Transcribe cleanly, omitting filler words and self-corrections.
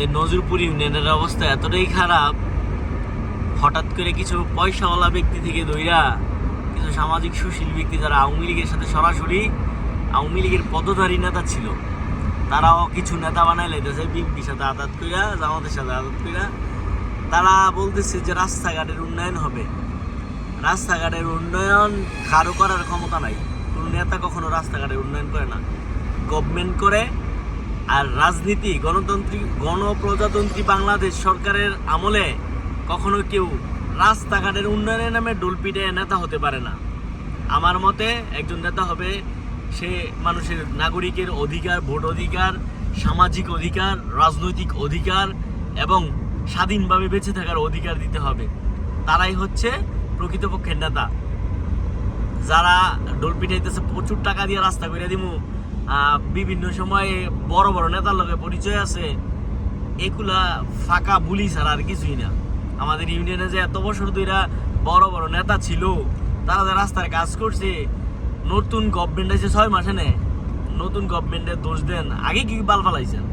নজরুলপুর ইউনিয়নের অবস্থা এতটাই খারাপ, হঠাৎ করে কিছু পয়সাওয়ালা ব্যক্তি থেকে ধইরা কিছু সামাজিক সুশীল ব্যক্তি যারা আওয়ামী লীগের সাথে সরাসরি আওয়ামী লীগের পদধারী নেতা ছিল, তারাও কিছু নেতা বানাই লাইতেছে বিএনপির সাথে আঘাত কইরা, জামাতের সাথে আঘাত কইরা। তারা বলতেছে যে রাস্তাঘাটের উন্নয়ন হবে। রাস্তাঘাটের উন্নয়ন কারো করার ক্ষমতা নাই। কোনো নেতা কখনো রাস্তাঘাটের উন্নয়ন করে না, গভর্নমেন্ট করে। আর রাজনীতি গণপ্রজাতন্ত্রী বাংলাদেশ সরকারের আমলে কখনো কেউ রাস্তাঘাটের উন্নয়নের নামে ডোলপিটে নেতা হতে পারে না। আমার মতে একজন নেতা হবে সে মানুষের নাগরিকের অধিকার, ভোট অধিকার, সামাজিক অধিকার, রাজনৈতিক অধিকার এবং স্বাধীনভাবে বেঁচে থাকার অধিকার দিতে হবে। তারাই হচ্ছে প্রকৃতপক্ষের নেতা। যারা ডোল পিটাইতেছে প্রচুর টাকা দিয়ে রাস্তা করে দিমু, বিভিন্ন সময়ে বড় বড় নেতার লগে পরিচয় আছে, এগুলা ফাঁকা বুলি ছাড়া আর কিছুই না। আমাদের ইউনিয়নে যে এত বছর ধরে বড় বড় নেতা ছিল, তারা যে রাস্তায় কাজ করছে, নতুন গভর্নমেন্ট আছে 6 মাসে নতুন গভর্নমেন্টের দোষ দেন, আগে কি বাল ফালাইছেন?